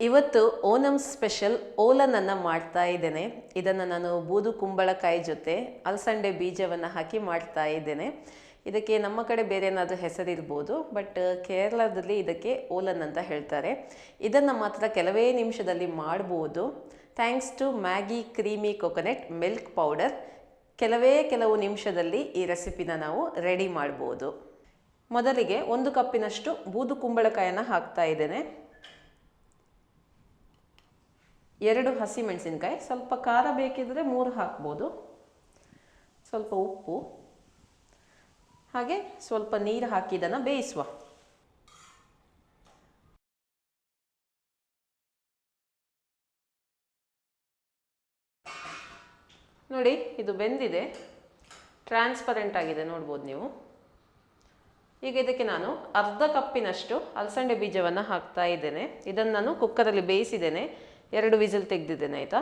ಇವತ್ತು ಓಣಂ ಸ್ಪೆಷಲ್ ಓಲನನ್ನು ಮಾಡ್ತಾ ಇದ್ದೇನೆ. ಇದನ್ನು ನಾನು ಬೂದು ಕುಂಬಳಕಾಯಿ ಜೊತೆ ಅಲಸಂಡೆ ಬೀಜವನ್ನು ಹಾಕಿ ಮಾಡ್ತಾ ಇದ್ದೇನೆ. ಇದಕ್ಕೆ ನಮ್ಮ ಕಡೆ ಬೇರೆ ಏನಾದರೂ ಹೆಸರಿರ್ಬೋದು, ಬಟ್ ಕೇರಳದಲ್ಲಿ ಇದಕ್ಕೆ ಓಲನ್ ಅಂತ ಹೇಳ್ತಾರೆ. ಇದನ್ನು ಮಾತ್ರ ಕೆಲವೇ ನಿಮಿಷದಲ್ಲಿ ಮಾಡ್ಬೋದು. Thanks to Maggi creamy coconut milk powder. ಕೆಲವು ನಿಮಿಷದಲ್ಲಿ ಈ ರೆಸಿಪಿನ ನಾವು ರೆಡಿ ಮಾಡ್ಬೋದು. ಮೊದಲಿಗೆ 1 ಕಪ್ಪಿನಷ್ಟು ಬೂದು ಕುಂಬಳಕಾಯನ್ನು ಹಾಕ್ತಾ ಇದ್ದೇನೆ. 2 ಹಸಿಮೆಣಸಿನಕಾಯಿ, ಸ್ವಲ್ಪ ಖಾರ ಬೇಕಿದ್ರೆ 3 ಹಾಕ್ಬೋದು. ಸ್ವಲ್ಪ ಉಪ್ಪು, ಹಾಗೆ ಸ್ವಲ್ಪ ನೀರು ಹಾಕಿ ಇದನ್ನು ಬೇಯಿಸುವ. ನೋಡಿ, ಇದು ಬೆಂದಿದೆ, ಟ್ರಾನ್ಸ್ಪರೆಂಟ್ ಆಗಿದೆ, ನೋಡ್ಬೋದು ನೀವು. ಈಗ ಇದಕ್ಕೆ ನಾನು 1/2 ಕಪ್ಪಿನಷ್ಟು ಅಲಸಂಡೆ ಬೀಜವನ್ನು ಹಾಕ್ತಾ ಇದ್ದೇನೆ. ಇದನ್ನು ನಾನು ಕುಕ್ಕರಲ್ಲಿ ಬೇಯಿಸಿದ್ದೇನೆ, 2 ವಿಸಿಲ್ ತೆಗೆದಿದ್ದೇನೆ, ಆಯಿತಾ.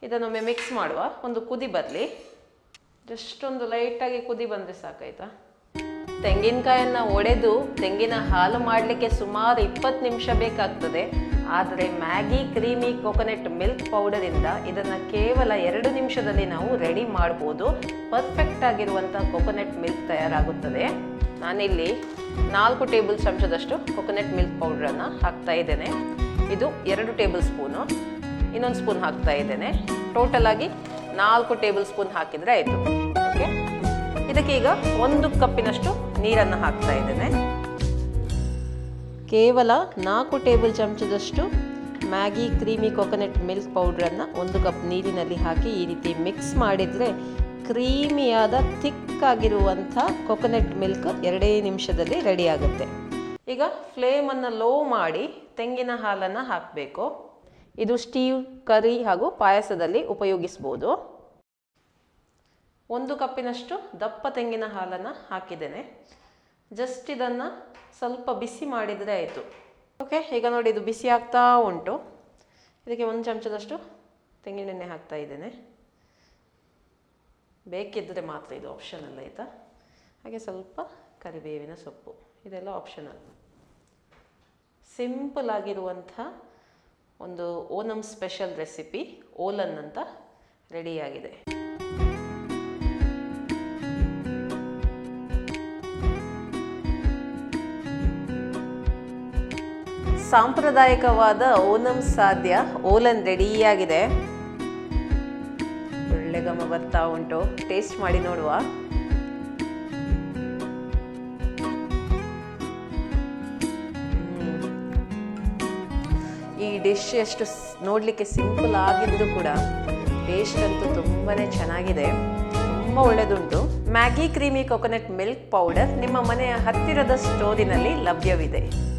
ಇದನ್ನೊಮ್ಮೆ ಮಿಕ್ಸ್ ಮಾಡುವ. ಒಂದು ಕುದಿ ಬರಲಿ, ಜಸ್ಟ್ ಒಂದು ಲೈಟಾಗಿ ಕುದಿ ಬಂದರೆ ಸಾಕಾಯ್ತಾ. ತೆಂಗಿನಕಾಯನ್ನು ಒಡೆದು ತೆಂಗಿನ ಹಾಲು ಮಾಡಲಿಕ್ಕೆ ಸುಮಾರು 20 ನಿಮಿಷ ಬೇಕಾಗ್ತದೆ. ಆದರೆ ಮ್ಯಾಗಿ ಕ್ರೀಮಿ ಕೊಕೊನೆಟ್ ಮಿಲ್ಕ್ ಪೌಡರಿಂದ ಇದನ್ನು ಕೇವಲ 2 ನಿಮಿಷದಲ್ಲಿ ನಾವು ರೆಡಿ ಮಾಡ್ಬೋದು. ಪರ್ಫೆಕ್ಟ್ ಆಗಿರುವಂಥ ಕೊಕೊನೆಟ್ ಮಿಲ್ಕ್ ತಯಾರಾಗುತ್ತದೆ. ನಾನಿಲ್ಲಿ 4 ಟೇಬಲ್ ಚಮಚದಷ್ಟು ಕೊಕೊನೆಟ್ ಮಿಲ್ಕ್ ಪೌಡ್ರನ್ನು ಹಾಕ್ತಾ ಇದ್ದೇನೆ. ಇದು 2 ಟೇಬಲ್ ಸ್ಪೂನು, ಇನ್ನೊಂದು ಸ್ಪೂನ್ ಹಾಕ್ತಾ ಇದ್ದೇನೆ. ಟೋಟಲ್ ಆಗಿ 4 ಟೇಬಲ್ ಸ್ಪೂನ್ ಹಾಕಿದರೆ ಆಯಿತು. ಓಕೆ, ಇದಕ್ಕೆ ಈಗ 1 ಕಪ್ಪಿನಷ್ಟು ನೀರನ್ನು ಹಾಕ್ತಾ ಇದ್ದೇನೆ. ಕೇವಲ 4 ಟೇಬಲ್ ಚಮಚದಷ್ಟು ಮ್ಯಾಗಿ ಕ್ರೀಮಿ ಕೊಕೊನೆಟ್ ಮಿಲ್ಕ್ ಪೌಡ್ರನ್ನು 1 ಕಪ್ ನೀರಿನಲ್ಲಿ ಹಾಕಿ ಈ ರೀತಿ ಮಿಕ್ಸ್ ಮಾಡಿದರೆ ಕ್ರೀಮಿಯಾದ ಥಿಕ್ಕಾಗಿರುವಂಥ ಕೊಕೊನೆಟ್ ಮಿಲ್ಕ್ 2 ನಿಮಿಷದಲ್ಲಿ ರೆಡಿ ಆಗುತ್ತೆ. ಈಗ ಫ್ಲೇಮನ್ನು ಲೋ ಮಾಡಿ ತೆಂಗಿನ ಹಾಲನ್ನು ಹಾಕಬೇಕು. ಇದು ಸ್ಟೀವ್, ಕರಿ ಹಾಗೂ ಪಾಯಸದಲ್ಲಿ ಉಪಯೋಗಿಸ್ಬೋದು. 1 ಕಪ್ಪಿನಷ್ಟು ದಪ್ಪ ತೆಂಗಿನ ಹಾಲನ್ನು ಹಾಕಿದ್ದೇನೆ. ಜಸ್ಟ್ ಇದನ್ನು ಸ್ವಲ್ಪ ಬಿಸಿ ಮಾಡಿದರೆ ಆಯಿತು. ಓಕೆ, ಈಗ ನೋಡಿ, ಇದು ಬಿಸಿ ಆಗ್ತಾ ಉಂಟು. ಇದಕ್ಕೆ 1 ಚಮಚದಷ್ಟು ತೆಂಗಿನೆಣ್ಣೆ ಹಾಕ್ತಾ ಇದ್ದೇನೆ. ಬೇಕಿದ್ದರೆ ಮಾತ್ರ, ಇದು ಆಪ್ಷನಲ್, ಆಯಿತಾ. ಹಾಗೆ ಸ್ವಲ್ಪ ಕರಿಬೇವಿನ ಸೊಪ್ಪು, ಇದೆಲ್ಲ ಆಪ್ಷನಲ್. ಸಿಂಪಲ್ ಆಗಿರುವಂಥ ಒಂದು ಓಣಂ ಸ್ಪೆಷಲ್ ರೆಸಿಪಿ ಓಲನ್ ಅಂತ ರೆಡಿಯಾಗಿದೆ. ಸಾಂಪ್ರದಾಯಿಕವಾದ ಓಣಂ ಸಾಧ್ಯ ಓಲನ್ ರೆಡಿಯಾಗಿದೆ. ಒಳ್ಳೆ ಘಮ ಬರ್ತಾ ಉಂಟು. ಟೇಸ್ಟ್ ಮಾಡಿ ನೋಡುವ. ಈ ಡಿಶ್ ಎಷ್ಟು ನೋಡಲಿಕ್ಕೆ ಸಿಂಪಲ್ ಆಗಿದ್ರು ಕೂಡ ಟೇಸ್ಟ್ ಅಂತೂ ತುಂಬಾ ಚೆನ್ನಾಗಿದೆ, ತುಂಬ ಒಳ್ಳೆಯದುಂಟು. Maggi creamy coconut milk powder ನಿಮ್ಮ ಮನೆಯ ಹತ್ತಿರದ ಸ್ಟೋರಿನಲ್ಲಿ ಲಭ್ಯವಿದೆ.